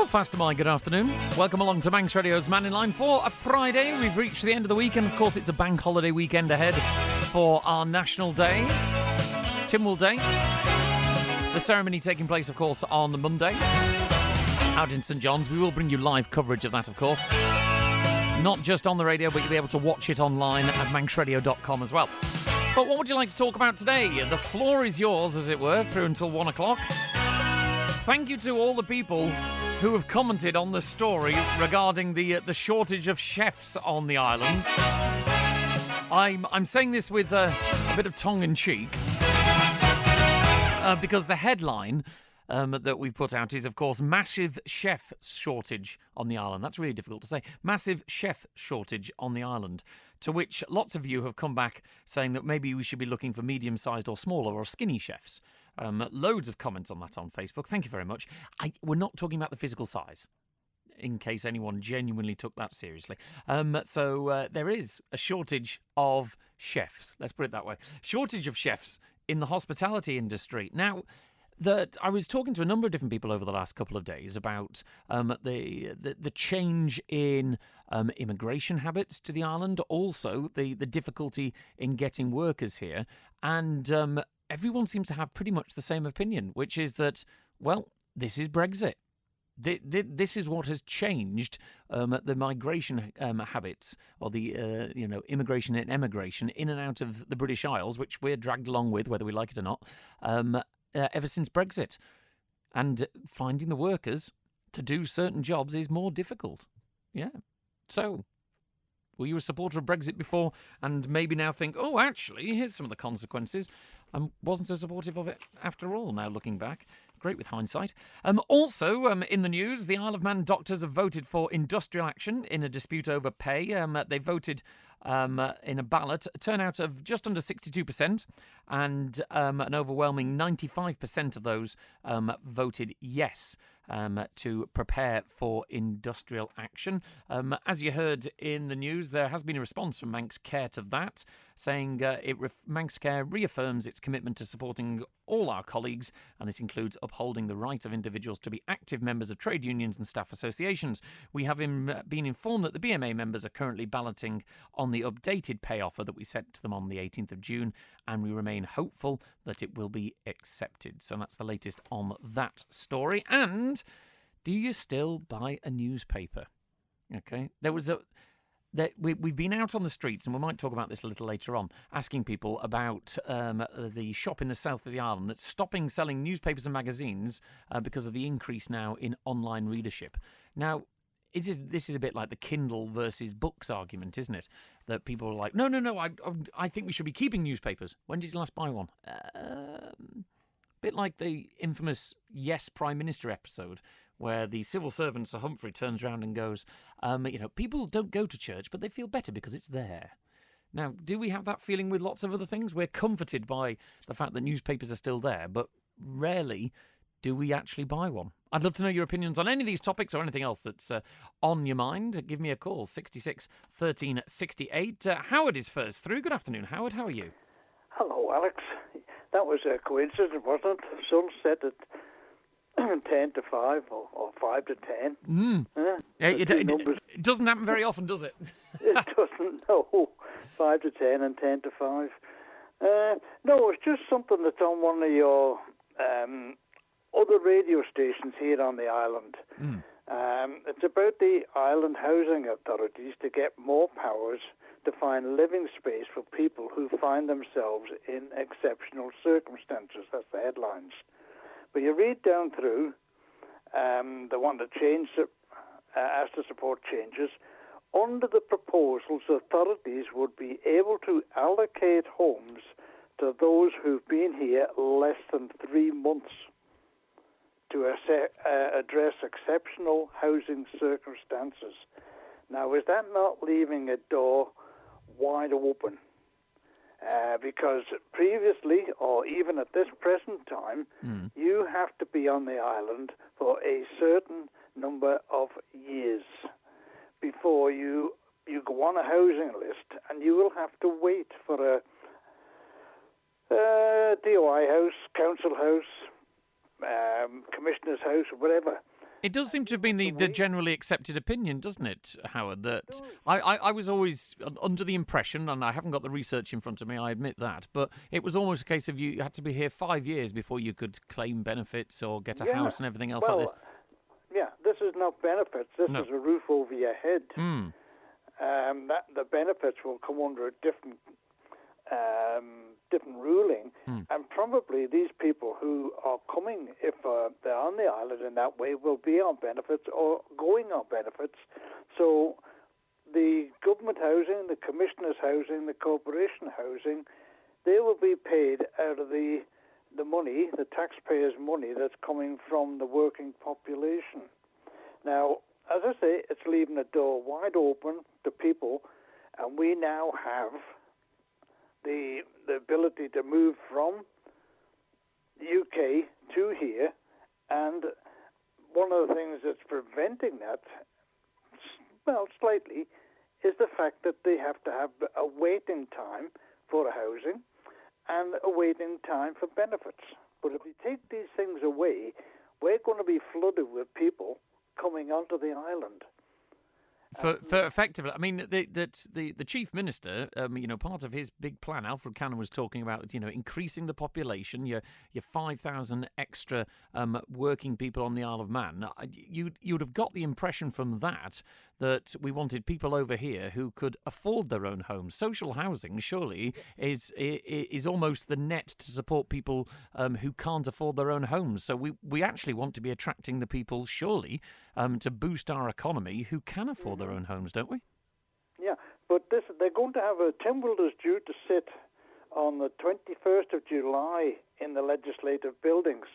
Belfast, am I? Good afternoon. Welcome along to Manx Radio's Mannin Line for a Friday. We've reached the end of the week, and of course it's a bank holiday weekend ahead for our National Day, Tynwald Day. The ceremony taking place, of course, on the Monday out in St John's. We will bring you live coverage of that, of course. Not just on the radio, but you'll be able to watch it online at manxradio.com as well. But what would you like to talk about today? The floor is yours, as it were, through until 1 o'clock. Thank you to all the people who have commented on the story regarding the shortage of chefs on the island. I'm saying this with a bit of tongue-in-cheek because the headline that we've put out is, of course, massive chef shortage on the island. That's really difficult to say. Massive chef shortage on the island. To which lots of you have come back saying that maybe we should be looking for medium-sized or smaller or skinny chefs. Loads of comments on that on Facebook. Thank you very much. We're not talking about the physical size, in case anyone genuinely took that seriously. So there is a shortage of chefs. Let's put it that way. Shortage of chefs in the hospitality industry. Now, I was talking to a number of different people over the last couple of days about the change in immigration habits to the island, also the difficulty in getting workers here, and everyone seems to have pretty much the same opinion, which is that, well, this is Brexit. This is what has changed the migration habits, or the immigration and emigration in and out of the British Isles, which we're dragged along with, whether we like it or not. Ever since Brexit. And finding the workers to do certain jobs is more difficult. Yeah. So, were you a supporter of Brexit before and maybe now think, oh, actually, here's some of the consequences? I wasn't so supportive of it after all, now looking back. Great with hindsight. Also, in the news, the Isle of Man doctors have voted for industrial action in a dispute over pay. They voted in a ballot, a turnout of just under 62%, and an overwhelming 95% of those voted yes to prepare for industrial action. As you heard in the news, there has been a response from Manx Care to that, saying Manx Care reaffirms its commitment to supporting all our colleagues, and this includes upholding the right of individuals to be active members of trade unions and staff associations. We have been informed that the BMA members are currently balloting on the updated pay offer that we sent to them on the 18th of June, and we remain hopeful that it will be accepted. So that's the latest on that story. And do you still buy a newspaper? Okay, we've been out on the streets, and we might talk about this a little later on, asking people about the shop in the south of the island that's stopping selling newspapers and magazines because of the increase now in online readership. Now, this is a bit like the Kindle versus books argument, isn't it? That people are like, no, I think we should be keeping newspapers. When did you last buy one? Bit like the infamous Yes Prime Minister episode, where the civil servant Sir Humphrey turns around and goes, people don't go to church, but they feel better because it's there. Now, do we have that feeling with lots of other things? We're comforted by the fact that newspapers are still there, but rarely do we actually buy one. I'd love to know your opinions on any of these topics or anything else that's on your mind. Give me a call, 66 13 68. Howard is first through. Good afternoon, Howard. How are you? Hello, Alex. That was a coincidence, wasn't it? Sun set at 10 to 5 or 5 to 10. It doesn't happen very often, does it? It doesn't, no. 5 to 10 and 10 to 5. No, it's just something that's on one of your other radio stations here on the island. It's about the island housing authorities to get more powers to find living space for people who find themselves in exceptional circumstances. That's the headlines. But you read down through, the one that changed it, asked to support changes. Under the proposals, authorities would be able to allocate homes to those who've been here less than 3 months to address exceptional housing circumstances. Now, is that not leaving a door wide open? Because previously, or even at this present time, you have to be on the island for a certain number of years before you go on a housing list, and you will have to wait for a DOI house, council house, commissioner's house, whatever. It does seem to have been the generally accepted opinion, doesn't it, Howard? That I was always under the impression, and I haven't got the research in front of me, I admit that, but it was almost a case of you had to be here 5 years before you could claim benefits or get a house and everything else like this. Yeah, this is not benefits. This is a roof over your head. The benefits will come under a different ruling, and probably these people who are coming, if they're on the island in that way, will be on benefits or going on benefits. So the government housing, the commissioners' housing, the corporation housing, they will be paid out of the money, the taxpayers' money that's coming from the working population. Now, as I say, it's leaving the door wide open to people, and we now have the ability to move from the UK to here, and one of the things that's preventing that, well, slightly, is the fact that they have to have a waiting time for housing and a waiting time for benefits. But if we take these things away, we're going to be flooded with people coming onto the island. For effectively, I mean, the chief minister, part of his big plan, Alfred Cannon was talking about, increasing the population, your 5,000 extra working people on the Isle of Man. You'd have got the impression from that we wanted people over here who could afford their own homes. Social housing, surely, is almost the net to support people who can't afford their own homes. So we actually want to be attracting the people, surely, to boost our economy who can afford their own homes, don't we? Yeah, but they're going to have Tim Wilder's due to sit on the 21st of July in the legislative buildings.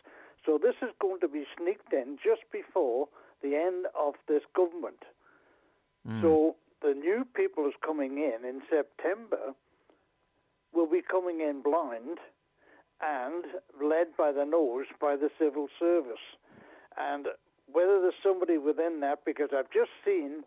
So this is going to be sneaked in just before the end of this government. So the new people who's coming in September will be coming in blind and led by the nose by the civil service. And whether there's somebody within that, because I've just seen,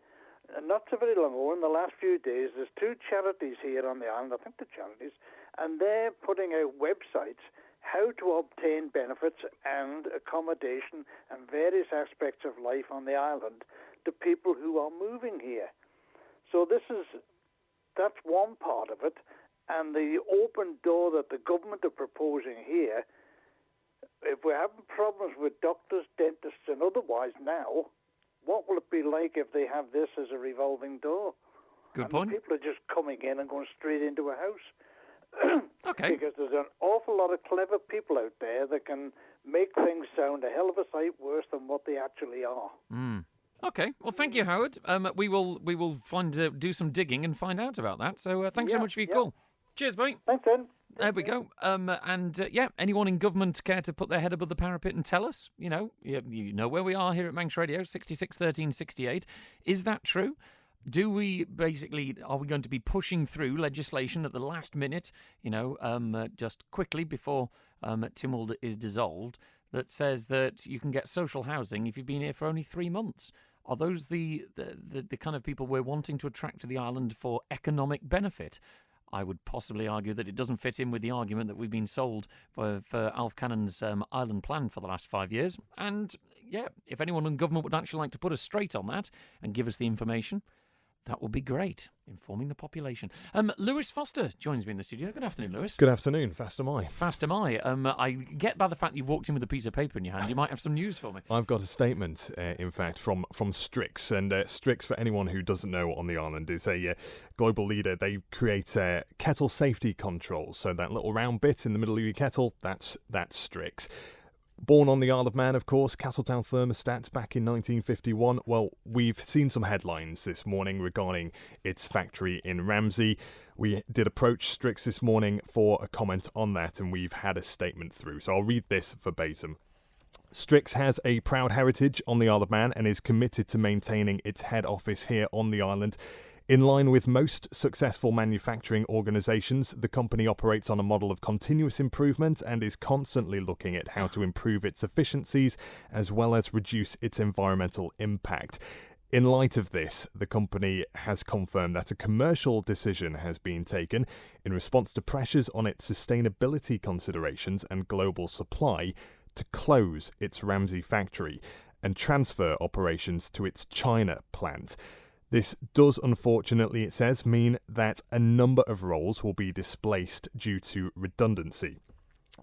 not so very long ago, in the last few days, there's two charities here on the island, I think the charities, and they're putting out websites how to obtain benefits and accommodation and various aspects of life on the island to people who are moving here. So that's one part of it, and the open door that the government are proposing here, if we're having problems with doctors, dentists, and otherwise now, what will it be like if they have this as a revolving door? Good point. People are just coming in and going straight into a house. Okay. Because there's an awful lot of clever people out there that can make things sound a hell of a sight worse than what they actually are. Okay. Well, thank you, Howard. We will do some digging and find out about that. So thanks so much for your call. Cheers, mate. Thanks, then. There we go. Anyone in government care to put their head above the parapet and tell us? You know where we are here at Manx Radio, 66 13 68. Is that true? Are we going to be pushing through legislation at the last minute, just quickly before Tynwald is dissolved, that says that you can get social housing if you've been here for only 3 months? Are those the kind of people we're wanting to attract to the island for economic benefit? I would possibly argue that it doesn't fit in with the argument that we've been sold for Alf Cannon's island plan for the last 5 years. And, if anyone in government would actually like to put us straight on that and give us the information, that would be great, informing the population. Lewis Foster joins me in the studio. Good afternoon, Lewis. Good afternoon. Fast am I. Fast am I. I get by the fact you've walked in with a piece of paper in your hand, you might have some news for me. I've got a statement, in fact, from Strix. And Strix, for anyone who doesn't know on the island, is a global leader. They create kettle safety controls. So that little round bit in the middle of your kettle, that's Strix. Born on the Isle of Man, of course, Castletown thermostats back in 1951. Well, we've seen some headlines this morning regarding its factory in Ramsey. We did approach Strix this morning for a comment on that, and we've had a statement through. So I'll read this verbatim. Strix has a proud heritage on the Isle of Man and is committed to maintaining its head office here on the island. In line with most successful manufacturing organisations, the company operates on a model of continuous improvement and is constantly looking at how to improve its efficiencies as well as reduce its environmental impact. In light of this, the company has confirmed that a commercial decision has been taken in response to pressures on its sustainability considerations and global supply to close its Ramsey factory. and transfer operations to its China plant. This does, unfortunately, it says, mean that a number of roles will be displaced due to redundancy.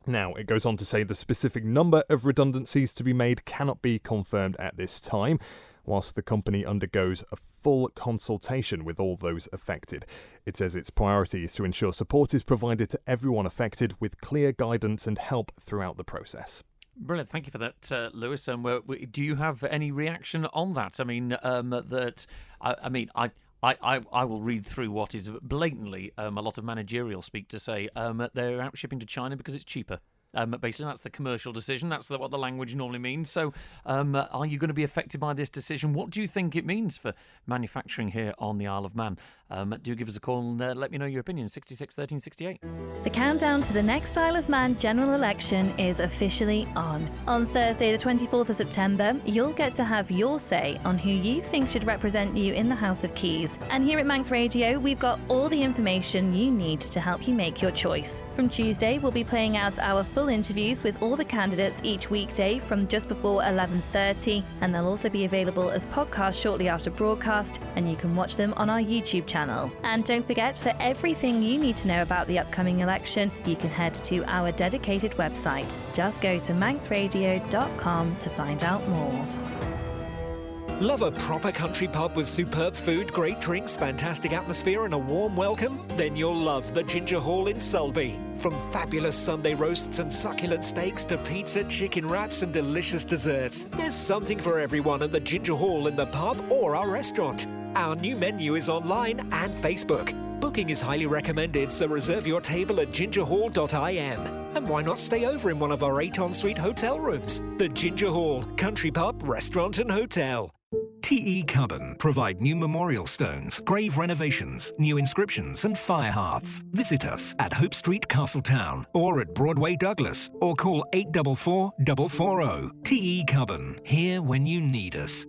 Now, it goes on to say the specific number of redundancies to be made cannot be confirmed at this time, whilst the company undergoes a full consultation with all those affected. It says its priority is to ensure support is provided to everyone affected with clear guidance and help throughout the process. Brilliant. Thank you for that, Lewis. Do you have any reaction on that? I mean, I will read through what is blatantly a lot of managerial speak to say they're out shipping to China because it's cheaper. Basically, that's the commercial decision. That's what the language normally means. So, are you going to be affected by this decision? What do you think it means for manufacturing here on the Isle of Man? Do give us a call and let me know your opinion. 66 13 68. The countdown to the next Isle of Man general election is officially on. On Thursday, the 24th of September, you'll get to have your say on who you think should represent you in the House of Keys. And here at Manx Radio, we've got all the information you need to help you make your choice. From Tuesday, we'll be playing out our full interviews with all the candidates each weekday from just before 11:30, and they'll also be available as podcasts shortly after broadcast, and you can watch them on our YouTube channel. And don't forget, for everything you need to know about the upcoming election, you can head to our dedicated website. Just go to manxradio.com to find out more. Love a proper country pub with superb food, great drinks, fantastic atmosphere and a warm welcome? Then you'll love the Ginger Hall in Sulby. From fabulous Sunday roasts and succulent steaks to pizza, chicken wraps and delicious desserts, there's something for everyone at the Ginger Hall in the pub or our restaurant. Our new menu is online and Facebook. Booking is highly recommended, so reserve your table at gingerhall.im. And why not stay over in one of our 8 en-suite hotel rooms? The Ginger Hall, country pub, restaurant and hotel. TE Cubban provide new memorial stones, grave renovations, new inscriptions and fire hearths. Visit us at Hope Street, Castletown or at Broadway, Douglas, or call 844 440. TE Cubban, here when you need us.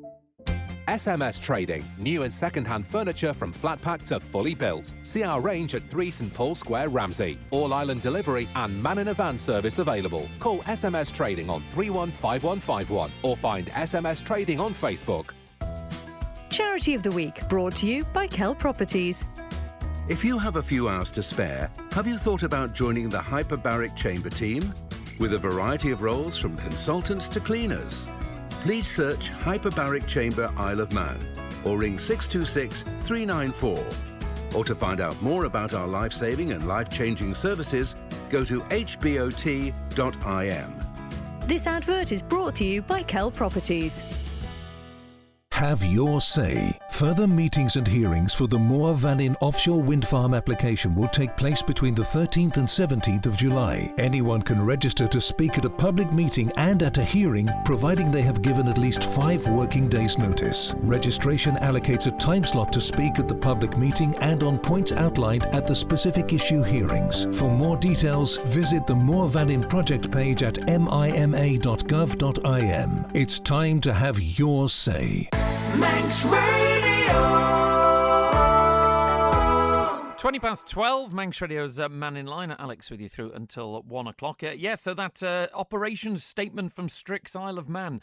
SMS Trading, new and second-hand furniture from flat pack to fully built. See our range at 3 St Paul Square, Ramsey. All island delivery and man in a van service available. Call SMS Trading on 315151 or find SMS Trading on Facebook. Charity of the Week, brought to you by Kell Properties. If you have a few hours to spare, have you thought about joining the hyperbaric chamber team? With a variety of roles from consultants to cleaners. Please search Hyperbaric Chamber Isle of Man or ring 626 394. Or to find out more about our life-saving and life-changing services, go to hbot.im. This advert is brought to you by Kell Properties. Have your say. Further meetings and hearings for the Moor Mannin offshore wind farm application will take place between the 13th and 17th of July. Anyone can register to speak at a public meeting and at a hearing, providing they have given at least 5 working days' notice. Registration allocates a time slot to speak at the public meeting and on points outlined at the specific issue hearings. For more details, visit the Moor Mannin project page at mima.gov.im. It's time to have your say. Manx Radio. 20 past 12, Manx Radio's Mannin Line. Alex with you through until 1 o'clock. So that operations statement from Strix Isle of Man.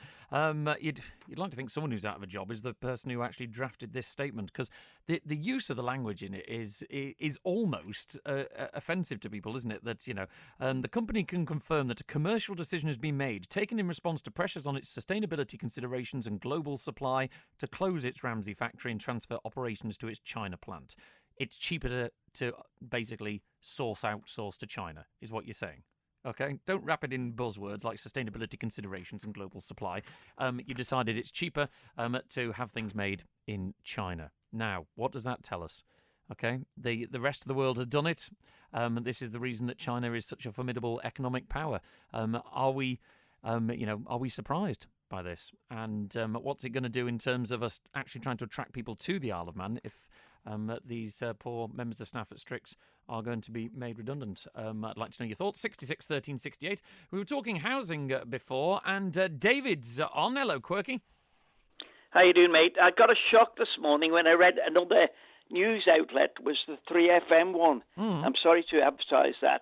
You'd like to think someone who's out of a job is the person who actually drafted this statement, because the use of the language in it is almost offensive to people, isn't it? That, the company can confirm that a commercial decision has been made, taken in response to pressures on its sustainability considerations and global supply, to close its Ramsey factory and transfer operations to its China plant. It's cheaper to basically outsource to China, is what you're saying. Okay? Don't wrap it in buzzwords like sustainability considerations and global supply. You decided it's cheaper to have things made in China. Now, what does that tell us? Okay? The rest of the world has done it. This is the reason that China is such a formidable economic power. Are we surprised by this? And what's it going to do in terms of us actually trying to attract people to the Isle of Man if these poor members of staff at Strix are going to be made redundant? I'd like to know your thoughts. 66 13 68. We were talking housing before, and David's on. Hello, Quirky. How you doing, mate? I got a shock this morning when I read another news outlet was the 3FM one. I'm sorry to advertise that,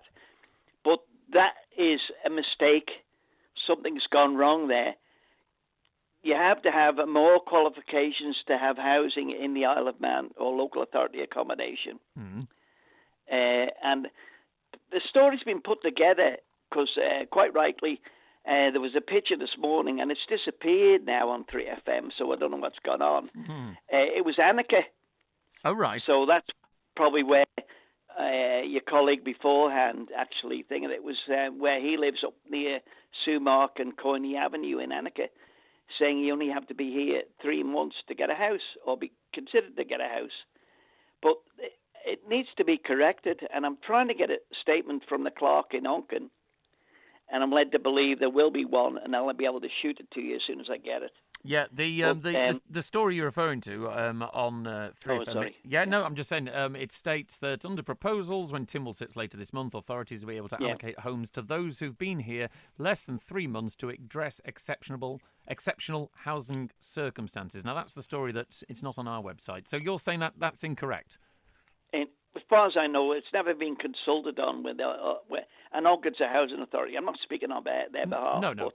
but that is a mistake. Something's gone wrong there. you have to have more qualifications to have housing in the Isle of Man or local authority accommodation. And the story's been put together because, quite rightly, there was a picture this morning and it's disappeared now on 3FM, so I don't know what's gone on. It was Annika. Oh, right. So that's probably where your colleague beforehand actually thinking it was where he lives up near Sumark and Coyne Avenue in Annika, saying you only have to be here 3 months to get a house or be considered to get a house. But it needs to be corrected, and I'm trying to get a statement from the clerk in Onken, and I'm led to believe there will be one, and I'll be able to shoot it to you as soon as I get it. Yeah, the story you're referring to on 3FM. sorry. Yeah, no, I'm just saying it states that under proposals, when Tynwald sits later this month, authorities will be able to allocate homes to those who've been here less than 3 months to address exceptional housing circumstances. Now, that's the story that it's not on our website. So you're saying that that's incorrect? And as far as I know, it's never been consulted on with an Onken's a housing authority. I'm not speaking on their behalf. No. But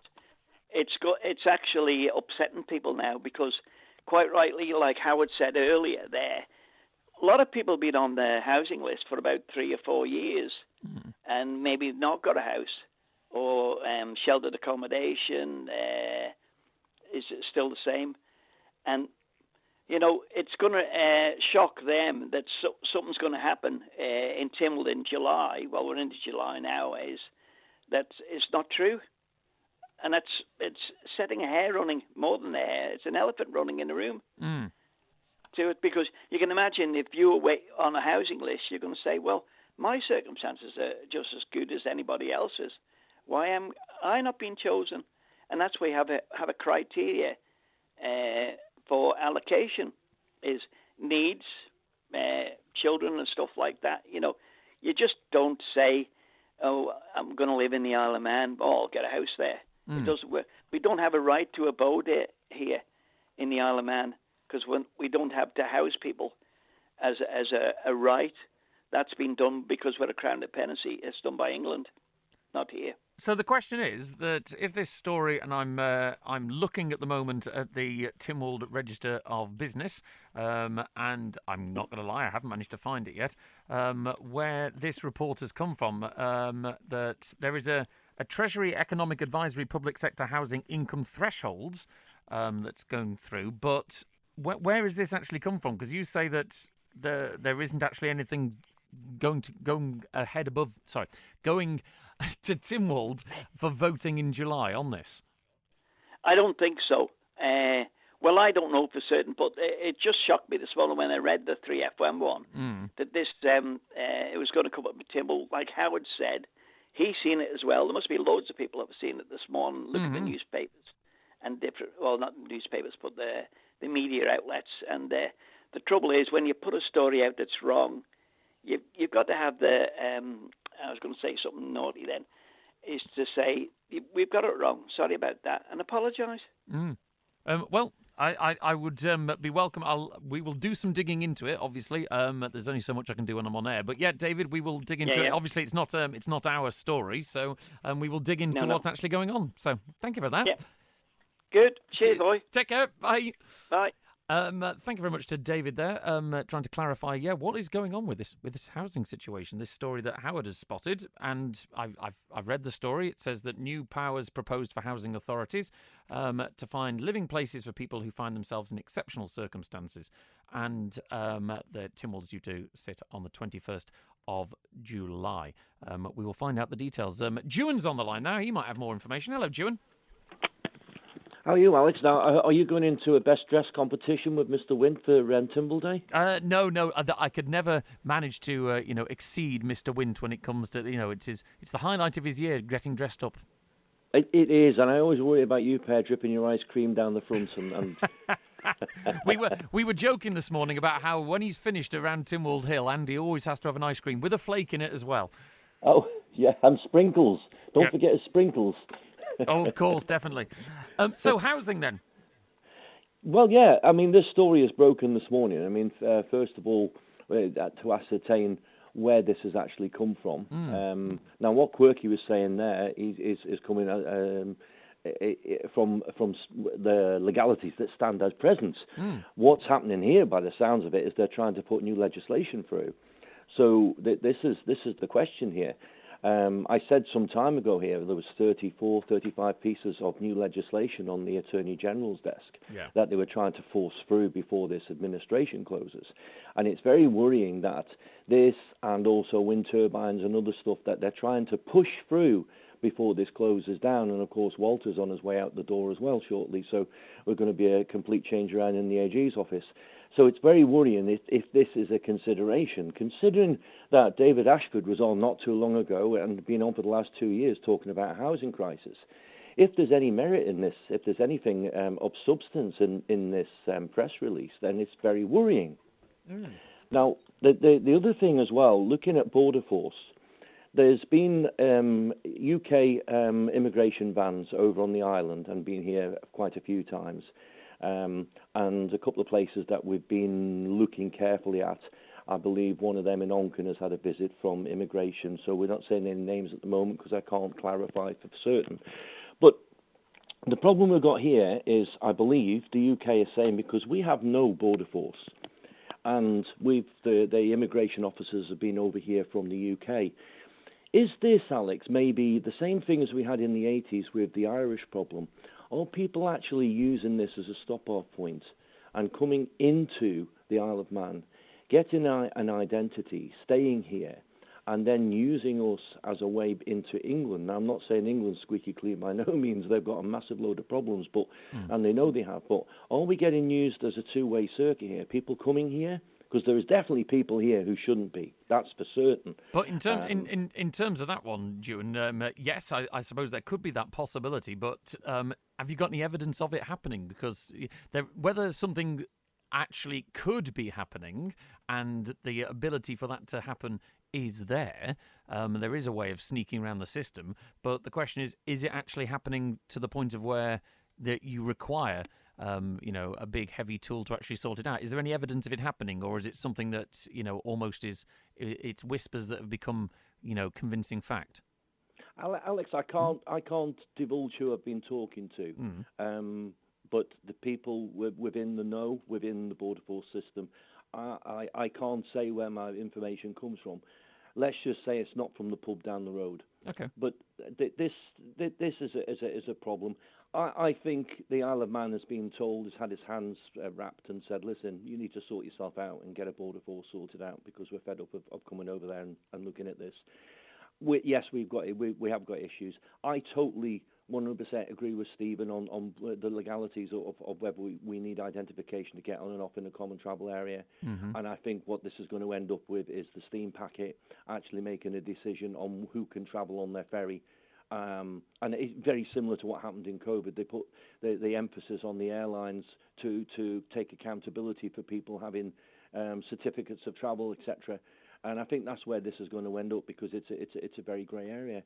it's actually upsetting people now because, quite rightly, like Howard said earlier there, a lot of people have been on the housing list for about 3 or 4 years and maybe not got a house or sheltered accommodation is still the same. And, you know, it's going to shock them that something's going to happen in Tynwald in July. Well, we're into July now, is that it's not true. And it's setting a hair running, more than a hair. It's an elephant running in the room to it, because you can imagine if you were on a housing list, you're going to say, well, my circumstances are just as good as anybody else's. Why am I not being chosen? And that's why you have a criteria for allocation is needs, children and stuff like that. You know, you just don't say, oh, I'm going to live in the Isle of Man, I'll get a house there. It doesn't work. We don't have a right to abode here in the Isle of Man because we don't have to house people as a right. That's been done because we're a Crown dependency. It's done by England, not here. So the question is that if this story, and I'm looking at the moment at the Tynwald Register of Business, and I'm not going to lie, I haven't managed to find it yet, where this report has come from, that there is a Treasury Economic Advisory Public Sector Housing Income Thresholds that's going through, but where has this actually come from? Because you say that there isn't actually anything going to Tynwald for voting in July on this. I don't think so. Well, I don't know for certain, but it just shocked me this morning when I read the 3FM one that this it was going to come up with Tynwald. Like Howard said, he's seen it as well. There must be loads of people who have seen it this morning. Look at the newspapers and not newspapers, but the media outlets. And the trouble is, when you put a story out that's wrong, you've got to have the. I was going to say something naughty then, is to say we've got it wrong. Sorry about that, and apologise. Well, I would be welcome. We will do some digging into it. Obviously, there's only so much I can do when I'm on air. But yeah, David, we will dig into it. Obviously, it's not our story, so we will dig into what's actually going on. So thank you for that. Yeah. Good. Cheers, boy. Take care. Bye. Bye. Thank you very much to David there, trying to clarify, what is going on with this housing situation, this story that Howard has spotted, and I've read the story. It says that new powers proposed for housing authorities to find living places for people who find themselves in exceptional circumstances, and the Tynwald's due to sit on the 21st of July. We will find out the details. Dewan's on the line now. He might have more information. Hello, Dewan. How are you, Alex? Now, are you going into a best dressed competition with Mr. Wint for Tynwald Day? No. I could never manage to, exceed Mr. Wint when it comes to, it's the highlight of his year, getting dressed up. It is, and I always worry about you, Per, dripping your ice cream down the front. And we were joking this morning about how when he's finished around Tynwald Hill, Andy always has to have an ice cream with a flake in it as well. Oh, yeah, and sprinkles. Don't forget the sprinkles. Oh, of course, definitely. So housing then? Well, yeah. I mean, this story is broken this morning. I mean, first of all, to ascertain where this has actually come from. Now, what Quirky was saying there is coming from the legalities that stand as present. What's happening here, by the sounds of it, is they're trying to put new legislation through. So this is the question here. I said some time ago here there was 34, 35 pieces of new legislation on the Attorney General's desk that they were trying to force through before this administration closes. And it's very worrying that this and also wind turbines and other stuff that they're trying to push through before this closes down. And of course Walter's on his way out the door as well shortly, so we're going to be a complete change around in the AG's office. So it's very worrying if this is a consideration, considering that David Ashford was on not too long ago and been on for the last 2 years talking about a housing crisis. If there's any merit in this, if there's anything of substance in this press release, then it's very worrying. Now, the other thing as well, looking at Border Force, there's been UK immigration vans over on the island and been here quite a few times. And a couple of places that we've been looking carefully at. I believe one of them in Onken has had a visit from immigration, so we're not saying any names at the moment because I can't clarify for certain. But the problem we've got here is, I believe, the UK is saying because we have no border force, and the immigration officers have been over here from the UK. Is this, Alex, maybe the same thing as we had in the 80s with the Irish problem? Are people actually using this as a stop-off point and coming into the Isle of Man, getting an identity, staying here, and then using us as a way into England? Now, I'm not saying England's squeaky clean by no means. They've got a massive load of problems, and they know they have. But are we getting used as a two-way circuit here? People coming here? Because there is definitely people here who shouldn't be. That's for certain. But in terms of that one, June, yes, I suppose there could be that possibility. But have you got any evidence of it happening? Because whether something actually could be happening and the ability for that to happen is there, there is a way of sneaking around the system. But the question is it actually happening to the point of where that you require a big heavy tool to actually sort it out? Is there any evidence of it happening, or is it something that almost it's whispers that have become convincing fact? Alex, I can't divulge who I've been talking to, but the people within the know, within the Border Force system, I can't say where my information comes from. Let's just say it's not from the pub down the road. Okay. But this is a problem. I think the Isle of Man has been told, has had his hands wrapped and said, listen, you need to sort yourself out and get a border force sorted out because we're fed up of coming over there and looking at this. Yes, we have got issues. I totally 100% agree with Stephen on the legalities of whether we need identification to get on and off in a common travel area. And I think what this is going to end up with is the steam packet actually making a decision on who can travel on their ferry. And it's very similar to what happened in COVID. They put the emphasis on the airlines to take accountability for people having certificates of travel, etc. And I think that's where this is going to end up because it's a very grey area.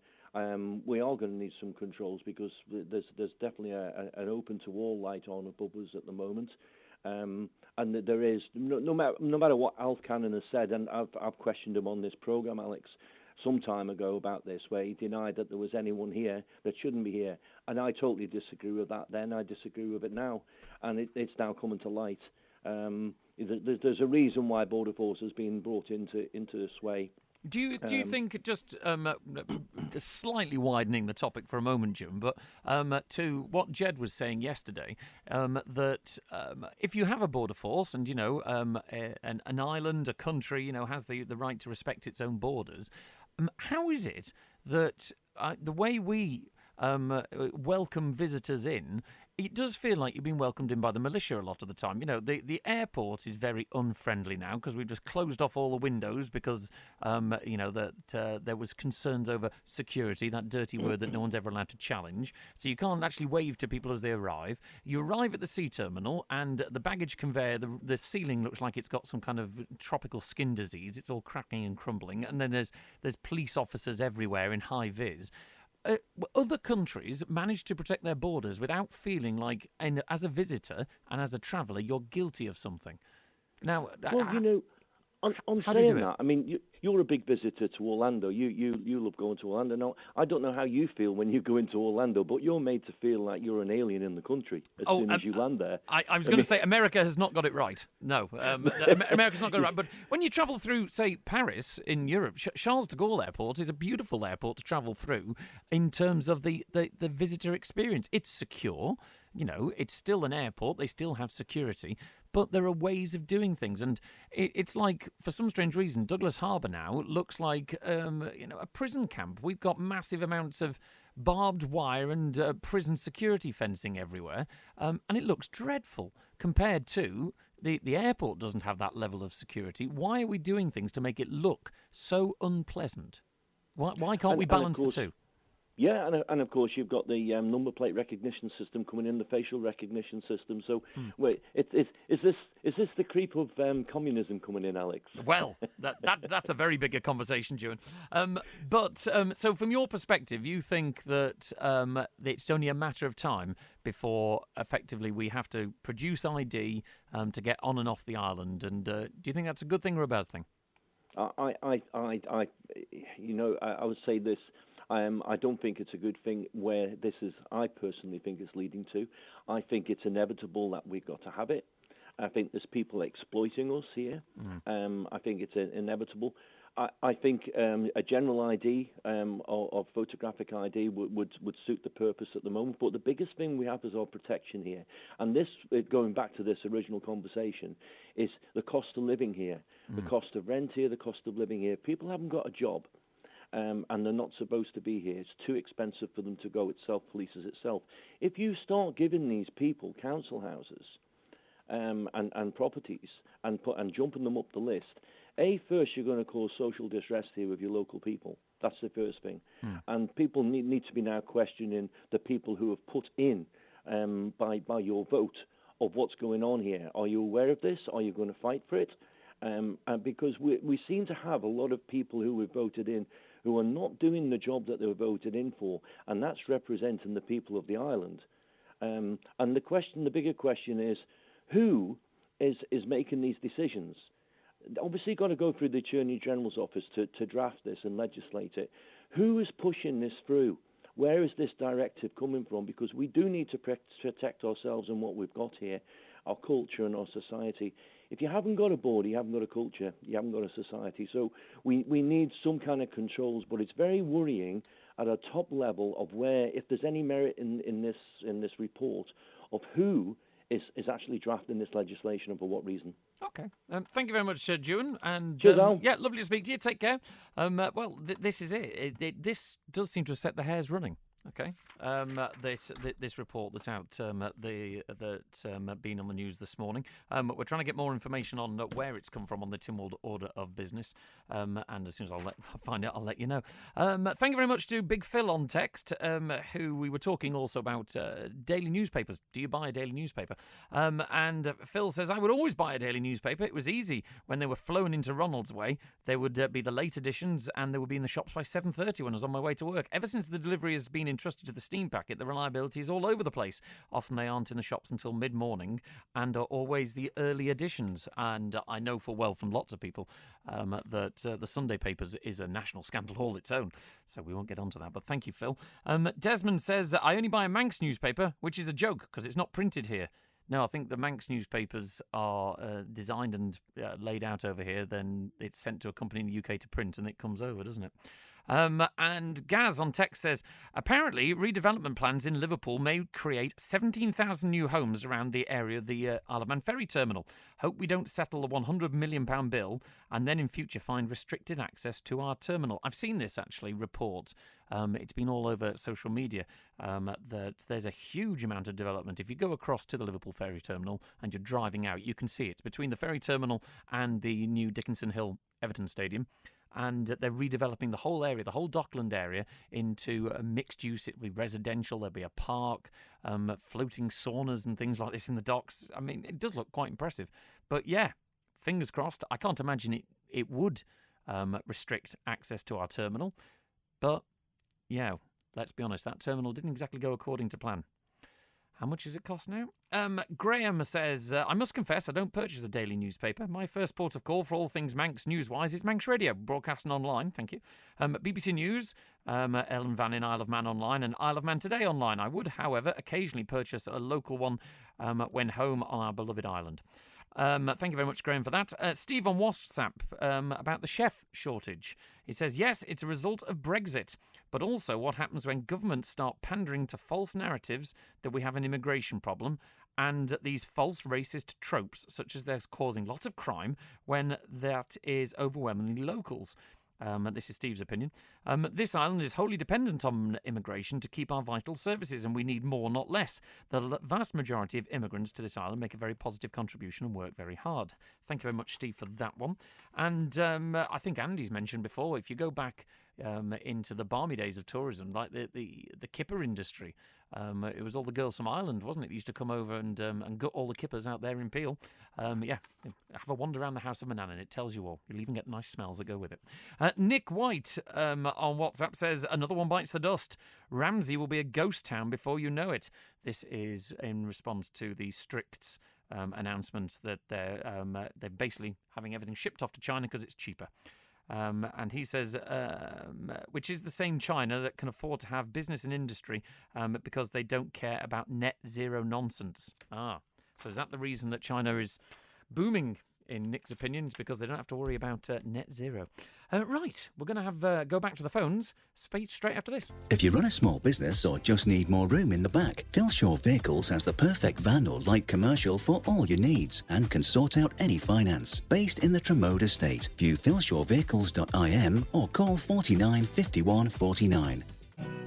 We are going to need some controls because there's definitely an open to all light on above us at the moment. And there is no matter what Alf Cannon has said, and I've questioned him on this programme, Alex, some time ago about this, where he denied that there was anyone here that shouldn't be here. And I totally disagree with that then. I disagree with it now. And it's now coming to light. There's a reason why Border Force has been brought into sway. Do you think, just slightly widening the topic for a moment, Jim, but to what Jed was saying yesterday, that if you have a border force and an island, a country, has the right to respect its own borders, how is it that the way we welcome visitors in, it does feel like you've been welcomed in by the militia a lot of the time. The airport is very unfriendly now because we've just closed off all the windows because, that there was concerns over security, that dirty word that no one's ever allowed to challenge. So you can't actually wave to people as they arrive. You arrive at the sea terminal and the baggage conveyor, the ceiling looks like it's got some kind of tropical skin disease. It's all cracking and crumbling. And then there's police officers everywhere in high vis. Other countries manage to protect their borders without feeling like, as a visitor and as a traveller, you're guilty of something. Now, on saying that, I mean, you're a big visitor to Orlando. You love going to Orlando. Now, I don't know how you feel when you go into Orlando, but you're made to feel like you're an alien in the country as soon as you land there. I was going to say America has not got it right. No, America's not got it right. But when you travel through, say, Paris in Europe, Charles de Gaulle Airport is a beautiful airport to travel through in terms of the visitor experience. It's secure. You know, it's still an airport. They still have security. But there are ways of doing things. And it's like, for some strange reason, Douglas Harbour now looks like, a prison camp. We've got massive amounts of barbed wire and prison security fencing everywhere. And it looks dreadful compared to the airport doesn't have that level of security. Why are we doing things to make it look so unpleasant? Why can't we balance the two? Yeah, and of course you've got the number plate recognition system coming in, the facial recognition system. So, wait, is this the creep of communism coming in, Alex? Well, that's a very bigger conversation, Ewan. So from your perspective, you think that it's only a matter of time before effectively we have to produce ID to get on and off the island, and do you think that's a good thing or a bad thing? I would say this. I don't think it's a good thing where this is, I personally think it's leading to. I think it's inevitable that we've got to have it. I think there's people exploiting us here. I think it's inevitable. I think a general ID or photographic ID would suit the purpose at the moment. But the biggest thing we have is our protection here. And this, going back to this original conversation, is the cost of living here, the cost of rent here, the cost of living here. People haven't got a job. And they're not supposed to be here. It's too expensive for them to go. It self-polices itself. If you start giving these people council houses and properties and jumping them up the list, first you're going to cause social distress here with your local people. That's the first thing. And people need to be now questioning the people who have put in by your vote of what's going on here. Are you aware of this? Are you going to fight for it? Because we seem to have a lot of people who we've voted in who are not doing the job that they were voted in for, and that's representing the people of the island. And the bigger question is, who is making these decisions? Obviously, got to go through the Attorney General's office to draft this and legislate it. Who is pushing this through? Where is this directive coming from? Because we do need to protect ourselves and what we've got here, our culture and our society. If you haven't got a border, you haven't got a culture, you haven't got a society. So we need some kind of controls, but it's very worrying at a top level of where, if there's any merit in this report, of who is actually drafting this legislation and for what reason. Okay. Thank you very much, Ewan. And lovely to speak to you. Take care. This is it. This does seem to have set the hairs running. Okay. This report that's out that's been on the news this morning. We're trying to get more information on where it's come from on the Tynwald Order of Business. And as soon as I find out, I'll let you know. Thank you very much to Big Phil on text, who we were talking also about daily newspapers. Do you buy a daily newspaper? And Phil says, I would always buy a daily newspaper. It was easy when they were flown into Ronald's Way. They would be the late editions and they would be in the shops by 7:30 when I was on my way to work. Ever since the delivery has been entrusted to the steam packet, the reliability is all over the place. Often they aren't in the shops until mid-morning and are always the early editions. And I know full well from lots of people that the Sunday papers is a national scandal all its own. So we won't get onto that. But thank you, Phil. Desmond says, I only buy a Manx newspaper, which is a joke because it's not printed here. No, I think the Manx newspapers are designed and laid out over here. Then it's sent to a company in the UK to print and it comes over, doesn't it? And Gaz on text says, apparently redevelopment plans in Liverpool may create 17,000 new homes around the area of the Isle of Man ferry terminal. Hope we don't settle the £100 million bill and then in future find restricted access to our terminal. I've seen this actually report. It's been all over social media that there's a huge amount of development. If you go across to the Liverpool ferry terminal and you're driving out, you can see it's between the ferry terminal and the new Dickinson Hill Everton Stadium. And they're redeveloping the whole area, the whole Dockland area, into a mixed use. It'll be residential, there'll be a park, floating saunas and things like this in the docks. I mean, it does look quite impressive. But yeah, fingers crossed. I can't imagine it would restrict access to our terminal. But yeah, let's be honest, that terminal didn't exactly go according to plan. How much does it cost now? Graham says, I must confess I don't purchase a daily newspaper. My first port of call for all things Manx news-wise is Manx Radio, broadcasting online, thank you. BBC News, Ellen Vannin Isle of Man online, and Isle of Man Today online. I would, however, occasionally purchase a local one when home on our beloved island. Thank you very much, Graham, for that. Steve on WhatsApp about the chef shortage. He says, yes, it's a result of Brexit, but also what happens when governments start pandering to false narratives that we have an immigration problem and these false racist tropes, such as they're causing lots of crime when that is overwhelmingly locals. This is Steve's opinion. This island is wholly dependent on immigration to keep our vital services, and we need more, not less. The vast majority of immigrants to this island make a very positive contribution and work very hard. Thank you very much, Steve, for that one. And I think Andy's mentioned before, if you go back into the balmy days of tourism, like the kipper industry, it was all the girls from Ireland, wasn't it? They used to come over and gut all the kippers out there in Peel. Have a wander around the House of Mannin and it tells you all. You'll even get nice smells that go with it. Nick White on WhatsApp says, another one bites the dust. Ramsey will be a ghost town before you know it. This is in response to the Strict's announcement that they're basically having everything shipped off to China because it's cheaper. And he says, which is the same China that can afford to have business and industry because they don't care about net zero nonsense. So is that the reason that China is booming, in Nick's opinion? It's because they don't have to worry about net zero. Right, we're going to have go back to the phones straight after this. If you run a small business or just need more room in the back, Phil Shaw Vehicles has the perfect van or light commercial for all your needs and can sort out any finance. Based in the Tremode estate, view philshawvehicles.im or call 49 51 49.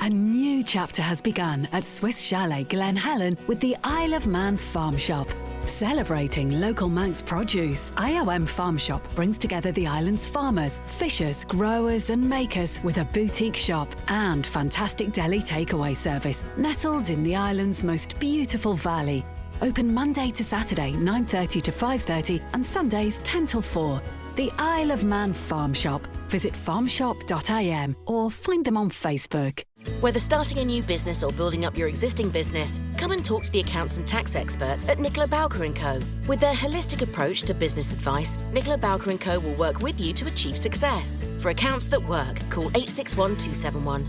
A new chapter has begun at Swiss Chalet Glen Helen with the Isle of Man Farm Shop. Celebrating local Manx produce, IOM Farm Shop brings together the island's farmers, fishers, growers and makers with a boutique shop and fantastic deli takeaway service nestled in the island's most beautiful valley. Open Monday to Saturday 9:30 to 5:30 and Sundays 10 till 4. The Isle of Man Farm Shop. Visit farmshop.im or find them on Facebook. Whether starting a new business or building up your existing business, come and talk to the accounts and tax experts at Nicola Bowker & Co. With their holistic approach to business advice, Nicola Bowker & Co. will work with you to achieve success. For accounts that work, call 861 271.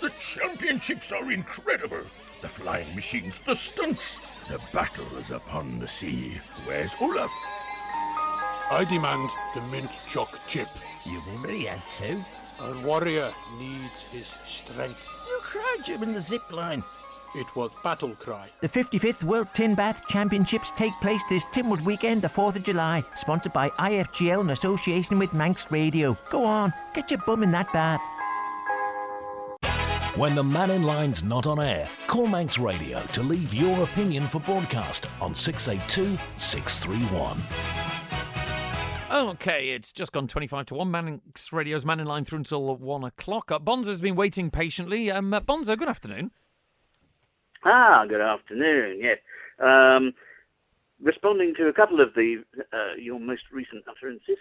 The championships are incredible. The flying machines, the stunts. The battle is upon the sea. Where's Olaf? I demand the mint choc chip. You've already had two. Our warrior needs his strength. You cried during the zip line. It was battle cry. The 55th World Tin Bath Championships take place this Tinwood weekend, the 4th of July. Sponsored by IFGL in association with Manx Radio. Go on, get your bum in that bath. When the Mannin Line's not on air, call Manx Radio to leave your opinion for broadcast on 682 631. Okay, it's just gone 25 to 1. Manx Radio's Mannin Line through until 1 o'clock. Bonzo's been waiting patiently. Bonzo, good afternoon. Good afternoon, yes. Responding to a couple of your most recent utterances,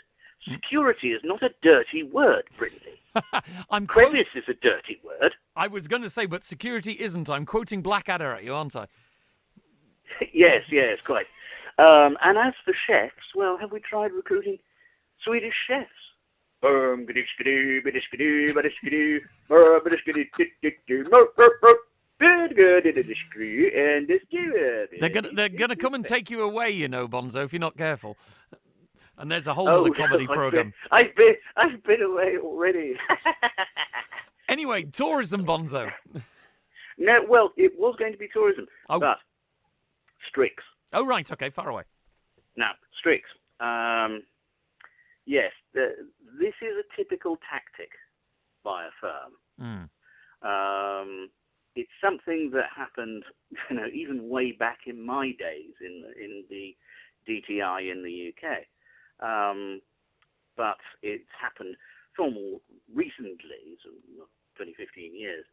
security is not a dirty word, Brindley. Premise is a dirty word. I was going to say, but security isn't. I'm quoting Blackadder at you, aren't I? Yes, quite. And as for chefs, well, have we tried recruiting Swedish chefs? They're gonna come and take you away, you know, Bonzo, if you're not careful. And there's a whole other comedy program. I've been away already. Anyway, tourism, Bonzo. No, well, it was going to be tourism, but Strix. Oh, right, okay, far away. Now, Strix. Yes, this is a typical tactic by a firm. It's something that happened, even way back in my days in the DTI in the UK. But it's happened far more recently, so 20, 15 years,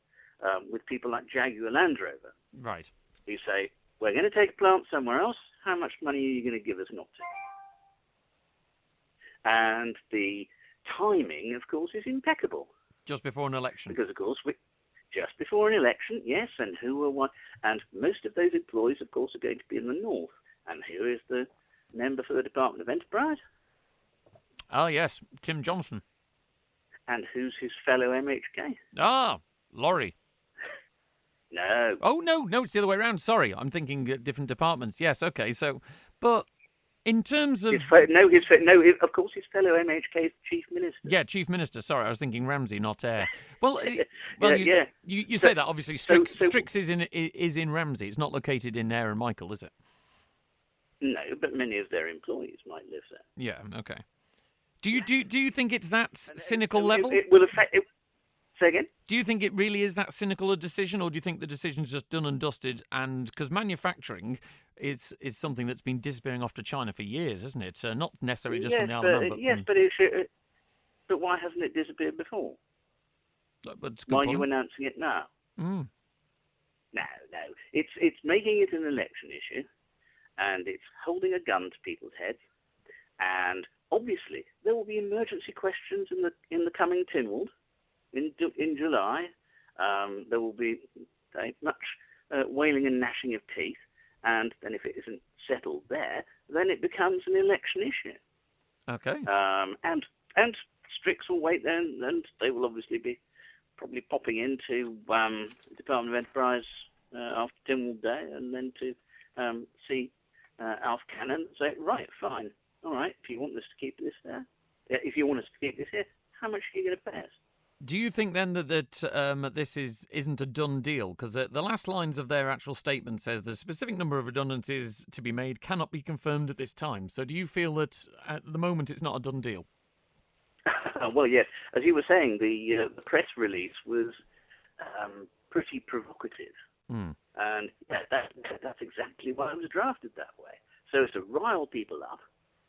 with people like Jaguar Land Rover. Right. Who say, we're going to take a plant somewhere else. How much money are you going to give us not to? And the timing, of course, is impeccable. Just before an election. Because, of course, just before an election, yes, and who are what? And most of those employees, of course, are going to be in the north. And who is the member for the Department of Enterprise? Oh, yes, Tim Johnson. And who's his fellow MHK? Ah, Laurie. No. Oh, no, it's the other way around. Sorry, I'm thinking different departments. Yes, okay, so, but in terms of... Of course, his fellow MHK is Chief Minister. Yeah, Chief Minister, sorry, I was thinking Ramsey, not Eyre. Well, Yeah. You say that, obviously, Strix is in Ramsey. It's not located in Eyre and Michael, is it? No, but many of their employees might live there. Yeah, okay. Do you think it's that cynical level? It will affect... Say again? Do you think it really is that cynical a decision, or do you think the decision's just done and dusted? And because manufacturing is something that's been disappearing off to China for years, isn't it? Not necessarily just from the Isle of Man, but but why hasn't it disappeared before? But why are you announcing it now? Mm. No. It's making it an election issue, and it's holding a gun to people's heads. And obviously, there will be emergency questions in the coming Tynwald. In July, there will be much wailing and gnashing of teeth, and then if it isn't settled there, then it becomes an election issue. Okay. And Strix will wait there, and they will obviously be probably popping into the Department of Enterprise after Tynwald Day, and then to see Alf Cannon and say, right, fine, all right, if you want us to keep this there, if you want us to keep this here, how much are you going to pay us? Do you think then that this isn't a done deal? Because the last lines of their actual statement says the specific number of redundancies to be made cannot be confirmed at this time. So do you feel that at the moment it's not a done deal? Well, yes. As you were saying, the press release was pretty provocative. Mm. And that's exactly why it was drafted that way. So as to rile people up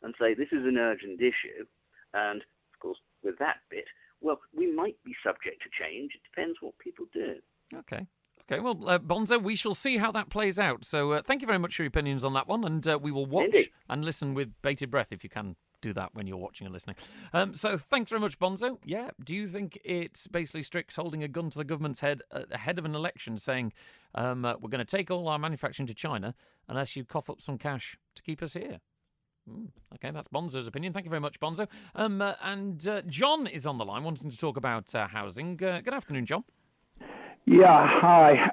and say this is an urgent issue, and, of course, with that bit, well, we might be subject to change. It depends what people do. Okay. Well, Bonzo, we shall see how that plays out. So thank you very much for your opinions on that one, and we will watch Indeed. and listen with bated breath if you can do that when you're watching and listening. So thanks very much, Bonzo. Yeah, do you think it's basically Strix holding a gun to the government's head ahead of an election saying we're going to take all our manufacturing to China unless you cough up some cash to keep us here? Okay, that's Bonzo's opinion. Thank you very much, Bonzo. And John is on the line wanting to talk about housing. Good afternoon, John. Yeah, hi.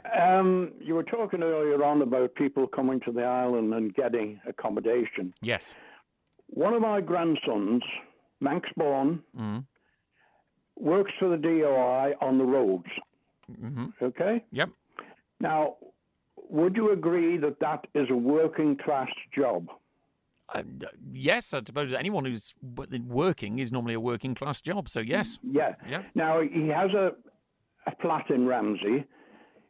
You were talking earlier on about people coming to the island and getting accommodation. Yes. One of my grandsons, Manx Bourne, works for the DOI on the roads. Mm-hmm. Okay? Yep. Now, would you agree that that is a working class job? Yes, I suppose anyone who's working is normally a working class job, so yes. Yeah. Now, he has a flat in Ramsey.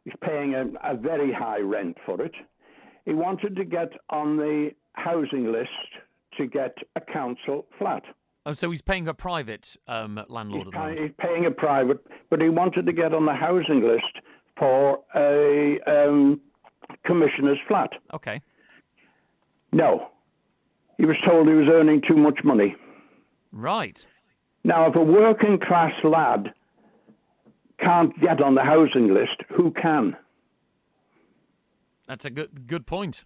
He's paying a very high rent for it. He wanted to get on the housing list to get a council flat. Oh, so he's paying a private landlord at the moment? He's paying a private, but he wanted to get on the housing list for a commissioner's flat. Okay. No. He was told he was earning too much money. Right. Now, if a working class lad can't get on the housing list, who can? That's a good point.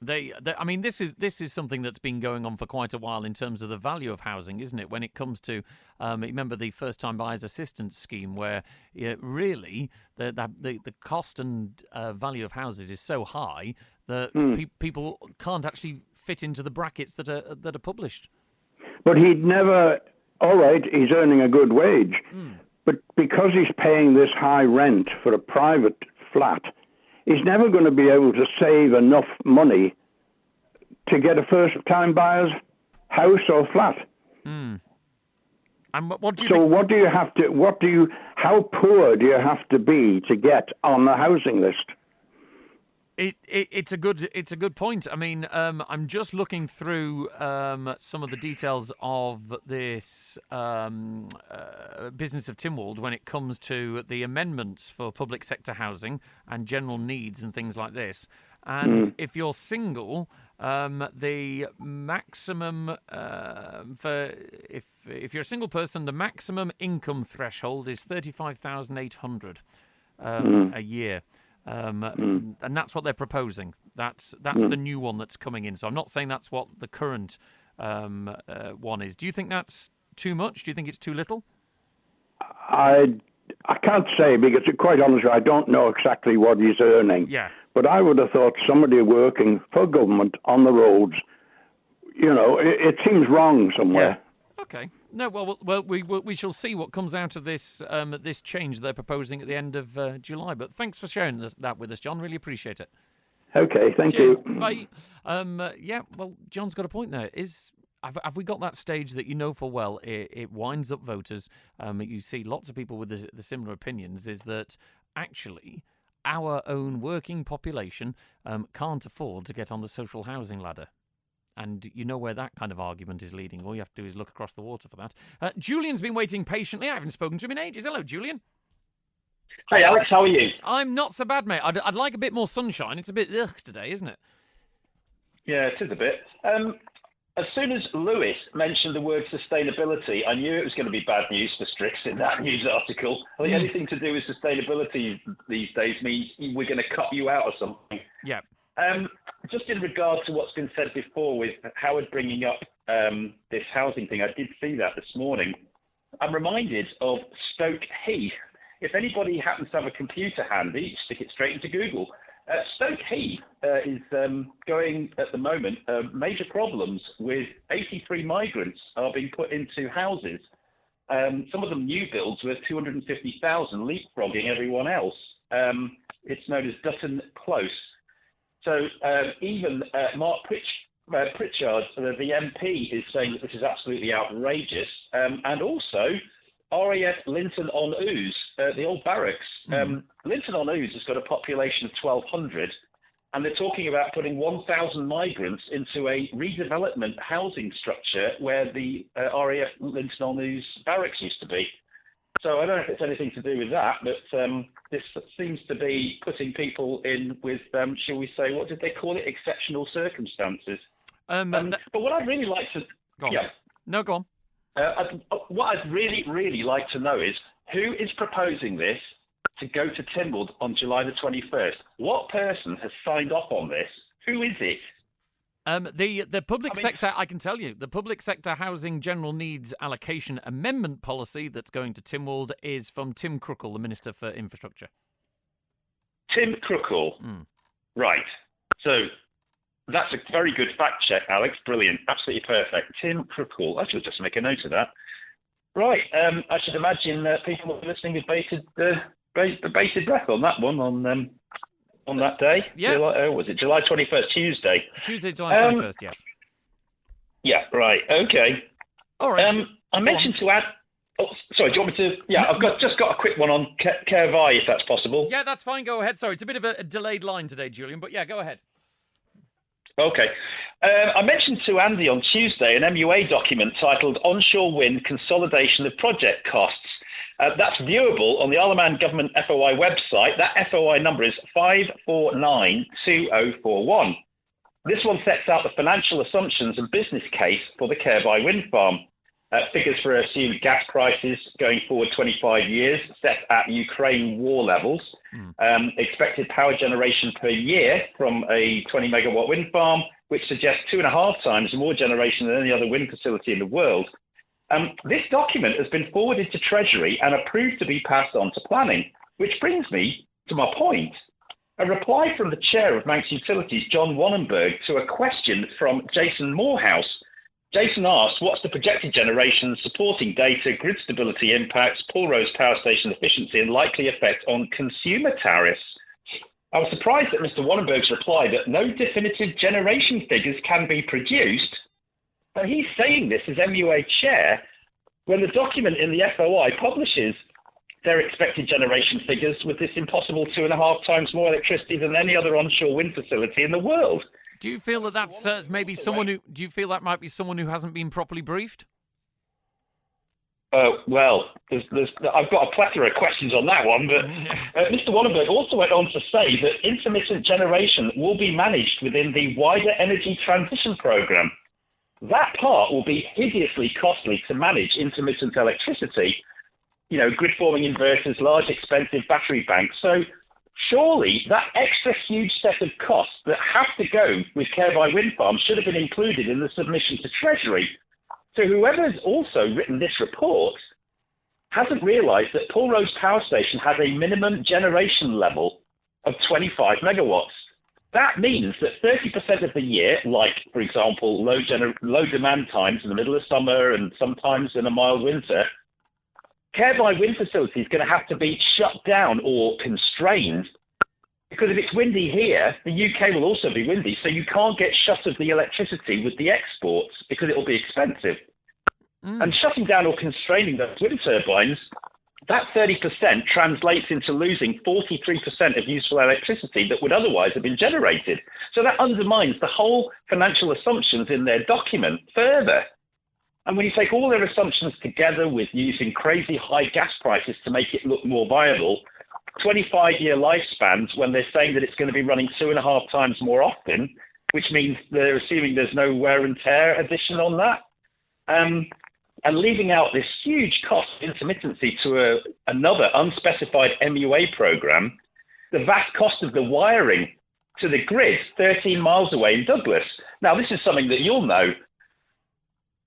I mean, this is something that's been going on for quite a while in terms of the value of housing, isn't it? When it comes to, remember the first time buyers assistance scheme, where really the cost and value of houses is so high that people can't actually fit into the brackets that are published. But he'd never. All right, he's earning a good wage, but because he's paying this high rent for a private flat, he's never going to be able to save enough money to get a first-time buyer's house or flat. And what do you so think? what do you have to? How poor do you have to be to get on the housing list? It's a good point. I mean, I'm just looking through some of the details of this business of Tynwald when it comes to the amendments for public sector housing and general needs and things like this. And if you're single, the maximum if you're a single person, the maximum income threshold is 35,800. a year. And that's what they're proposing. That's the new one that's coming in. So I'm not saying that's what the current one is. Do you think that's too much? Do you think it's too little? I can't say, because quite honestly, I don't know exactly what he's earning. Yeah. But I would have thought somebody working for government on the roads, it seems wrong somewhere. Yeah. Okay. No, well, we shall see what comes out of this this change they're proposing at the end of July. But thanks for sharing that with us, John. Really appreciate it. Okay, thank Cheers. you. Bye. Yeah, well, John's got a point there. Have we got that stage that full well it winds up voters? You see lots of people with the similar opinions, is that actually our own working population can't afford to get on the social housing ladder. And you know where that kind of argument is leading. All you have to do is look across the water for that. Julian's been waiting patiently. I haven't spoken to him in ages. Hello, Julian. Hey, Alex, how are you? I'm not so bad, mate. I'd like a bit more sunshine. It's a bit ugh today, isn't it? Yeah, it is a bit. As soon as Lewis mentioned the word sustainability, I knew it was going to be bad news for Strix in that news article. I think anything to do with sustainability these days means we're going to cut you out or something. Yeah. Just in regard to what's been said before with Howard bringing up this housing thing, I did see that this morning. I'm reminded of Stoke Heath. If anybody happens to have a computer handy, stick it straight into Google. Stoke Heath is going at the moment major problems with 83 migrants are being put into houses. Some of them new builds worth 250,000, leapfrogging everyone else. It's known as Dutton Close. So even Mark Pritchard, the MP, is saying that this is absolutely outrageous. And also RAF Linton on Ouse, the old barracks. Linton on Ouse has got a population of 1,200, and they're talking about putting 1,000 migrants into a redevelopment housing structure where the RAF Linton on Ouse barracks used to be. So I don't know if it's anything to do with that, but this seems to be putting people in with, shall we say, what did they call it? Exceptional circumstances. But what I'd really like to... Go on. Yeah. No, go on. What I'd really like to know is who is proposing this to go to Tynwald on July the 21st? What person has signed off on this? Who is it? The public sector, I can tell you, the public sector housing general needs allocation amendment policy that's going to Tynwald is from Tim Crookall, the Minister for Infrastructure. Tim Crookall. Right. So that's a very good fact check, Alex. Brilliant. Absolutely perfect. Tim Crookall. I should just make a note of that. Right. I should imagine people who are listening with bated breath on that one on that day. Yeah. Was it July 21st, Tuesday? Tuesday, July 21st, yes. Yeah, right. Okay. All right. I mentioned to add... Oh, sorry, do you want me to... Yeah, I've just got a quick one on Caervai, if that's possible. Yeah, that's fine. Go ahead. Sorry, it's a bit of a delayed line today, Julian, but yeah, go ahead. Okay. I mentioned to Andy on Tuesday an MUA document titled Onshore Wind Consolidation of Project Costs. That's viewable on the Isle of Man Government FOI website. That FOI number is 5492041. This one sets out the financial assumptions and business case for the Caervai wind farm. Figures for assumed gas prices going forward 25 years, set at Ukraine war levels. Expected power generation per year from a 20 megawatt wind farm, which suggests 2.5 times more generation than any other wind facility in the world. This document has been forwarded to Treasury and approved to be passed on to planning, which brings me to my point. A reply from the chair of Manx Utilities, John Wannenberg, to a question from Jason Morehouse. Jason asked, what's the projected generation, supporting data, grid stability impacts, Paulrose power station efficiency and likely effect on consumer tariffs? I was surprised at Mr. Wannenberg's reply that no definitive generation figures can be produced. But he's saying this as MUA chair when the document in the FOI publishes their expected generation figures with this impossible 2.5 times more electricity than any other onshore wind facility in the world. Do you feel that that's maybe someone who? Do you feel that might be someone who hasn't been properly briefed? Well, I've got a plethora of questions on that one, but Mr. Wannenberg also went on to say that intermittent generation will be managed within the wider energy transition programme. That part will be hideously costly to manage intermittent electricity. grid-forming inverters, large, expensive battery banks. So surely that extra huge set of costs that have to go with Care-by wind farms should have been included in the submission to Treasury. So whoever's also written this report hasn't realised that Pulrose Power Station has a minimum generation level of 25 megawatts. That means that 30% of the year, like, for example, low demand times in the middle of summer and sometimes in a mild winter, Care-by wind facility is going to have to be shut down or constrained, because if it's windy here, the UK will also be windy, so you can't get shut of the electricity with the exports because it will be expensive. And shutting down or constraining those wind turbines, that 30% translates into losing 43% of useful electricity that would otherwise have been generated. So that undermines the whole financial assumptions in their document further. And when you take all their assumptions together with using crazy high gas prices to make it look more viable, 25-year lifespans when they're saying that it's going to be running 2.5 times more often, which means they're assuming there's no wear and tear addition on that. And leaving out this huge cost of intermittency to another unspecified MUA program, the vast cost of the wiring to the grid 13 miles away in Douglas. Now, this is something that you'll know.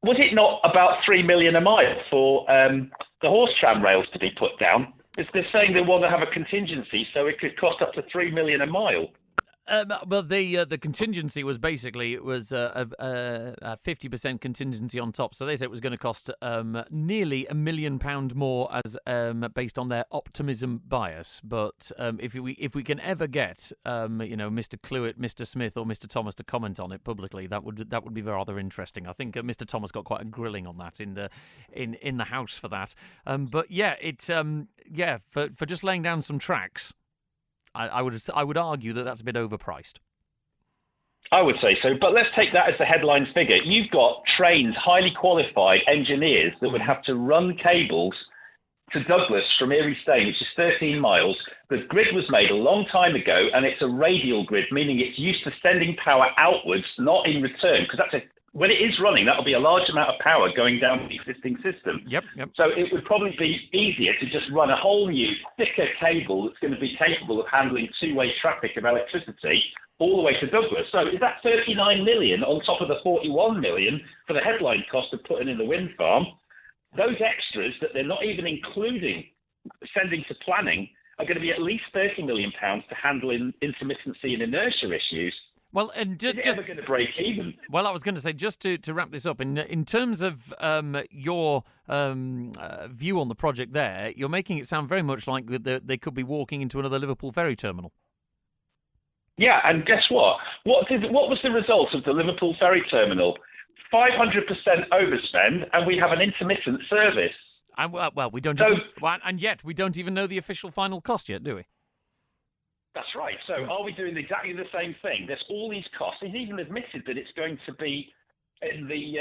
Was it not about $3 million a mile for the horse tram rails to be put down? They're saying they want to have a contingency, so it could cost up to $3 million a mile. Well, the contingency was basically a 50% contingency on top. So they said it was going to cost nearly £1 million more as based on their optimism bias. But if we can ever get Mr. Cluett, Mr. Smith, or Mr. Thomas to comment on it publicly, that would be rather interesting. I think Mr. Thomas got quite a grilling on that in the House for that. But yeah, for just laying down some tracks. I would argue that that's a bit overpriced. I would say so, but let's take that as the headline figure. You've got trained, highly qualified engineers that would have to run cables to Douglas from Erie Stane, which is 13 miles. The grid was made a long time ago, and it's a radial grid, meaning it's used to sending power outwards, not in return, because when it is running, that'll be a large amount of power going down the existing system. Yep. So it would probably be easier to just run a whole new, thicker cable that's going to be capable of handling two-way traffic of electricity all the way to Douglas. So is that 39 million on top of the 41 million for the headline cost of putting in the wind farm? Those extras that they're not even including sending to planning are going to be at least £30 million to handle intermittency and inertia issues. Well, and is it ever going to break even? Well, I was going to say, just to wrap this up, in terms of your view on the project there, you're making it sound very much like they could be walking into another Liverpool ferry terminal. Yeah, and guess what? What was the result of the Liverpool ferry terminal? 500% overspend, and we have an intermittent service. And we don't and yet we don't even know the official final cost yet, do we? That's right. So are we doing exactly the same thing? There's all these costs. He's even admitted that it's going to be in the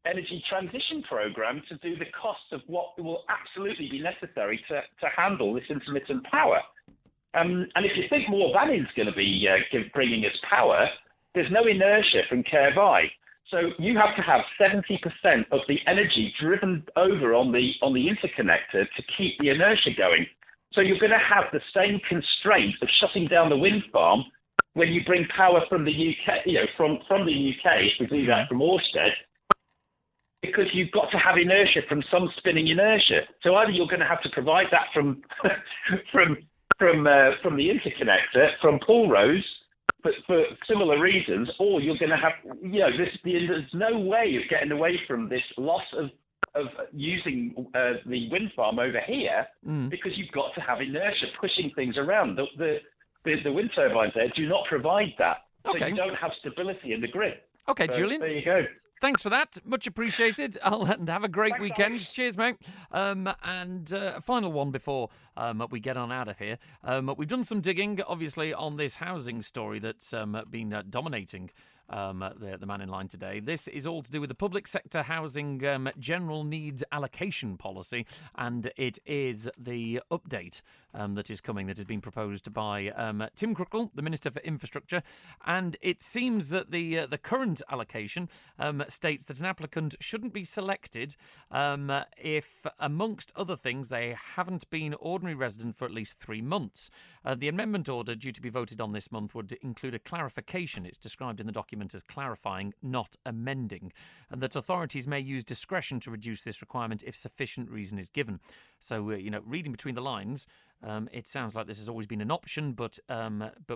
energy transition program to do the cost of what will absolutely be necessary to handle this intermittent power. And if you think Moore Vannin's going to be bringing us power, there's no inertia from Care-by. So you have to have 70% of the energy driven over on the interconnector to keep the inertia going. So you're going to have the same constraint of shutting down the wind farm when you bring power from the UK, from the UK, if we do that from Ørsted, because you've got to have inertia from some spinning inertia. So either you're going to have to provide that from the interconnector, from Pulrose, but for similar reasons, or you're going to have, there's no way of getting away from this loss of using the wind farm over here because you've got to have inertia pushing things around. The wind turbines there do not provide that. So you don't have stability in the grid. Okay, so, Julian. There you go. Thanks for that. Much appreciated. And have a great weekend. Guys. Cheers, mate. And a final one before we get on out of here. We've done some digging, obviously, on this housing story that's been dominating the Mannin Line today. This is all to do with the public sector housing general needs allocation policy, and it is the update that is coming, that has been proposed by Tim Crookall, the Minister for Infrastructure. And it seems that the current allocation states that an applicant shouldn't be selected if, amongst other things, they haven't been ordinary resident for at least 3 months. The amendment order due to be voted on this month would include a clarification. It's described in the document as clarifying, not amending, and that authorities may use discretion to reduce this requirement if sufficient reason is given. So, reading between the lines, it sounds like this has always been an option, but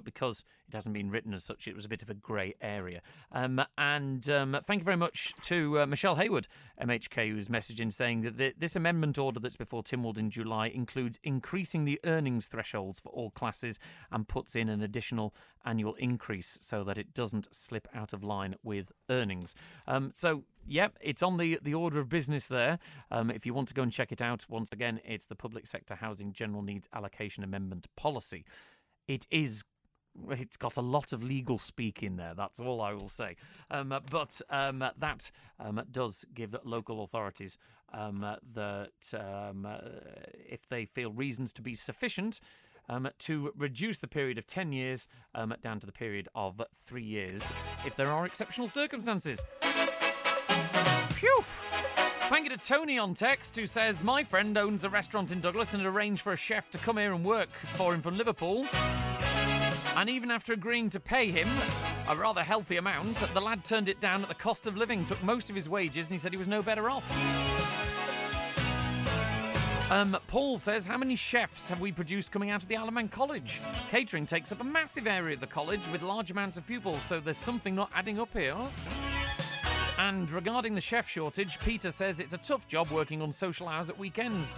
because it hasn't been written as such, it was a bit of a grey area. And thank you very much to Michelle Hayward, MHK, who's messaged in saying that this amendment order that's before Tynwald in July includes increasing the earnings thresholds for all classes and puts in an additional annual increase so that it doesn't slip out of line with earnings. Yep, it's on the order of business there. If you want to go and check it out, once again, it's the Public Sector Housing General Needs Allocation Amendment Policy. It's got a lot of legal speak in there, that's all I will say. But that does give local authorities that if they feel reasons to be sufficient, to reduce the period of 10 years down to the period of 3 years if there are exceptional circumstances. Phew! Thank you to Tony on text, who says, my friend owns a restaurant in Douglas and had arranged for a chef to come here and work for him from Liverpool. And even after agreeing to pay him a rather healthy amount, the lad turned it down at the cost of living, took most of his wages, and he said he was no better off. Paul says, how many chefs have we produced coming out of the Isle of Man College? Catering takes up a massive area of the college with large amounts of pupils, so there's something not adding up here. And regarding the chef shortage, Peter says it's a tough job working on social hours at weekends.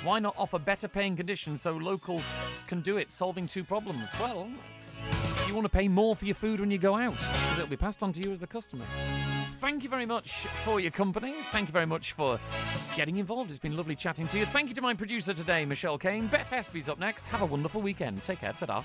Why not offer better paying conditions so locals can do it, solving two problems? Well, do you want to pay more for your food when you go out? Because it'll be passed on to you as the customer. Thank you very much for your company. Thank you very much for getting involved. It's been lovely chatting to you. Thank you to my producer today, Michelle Kane. Beth Espy's up next. Have a wonderful weekend. Take care. Ta-da.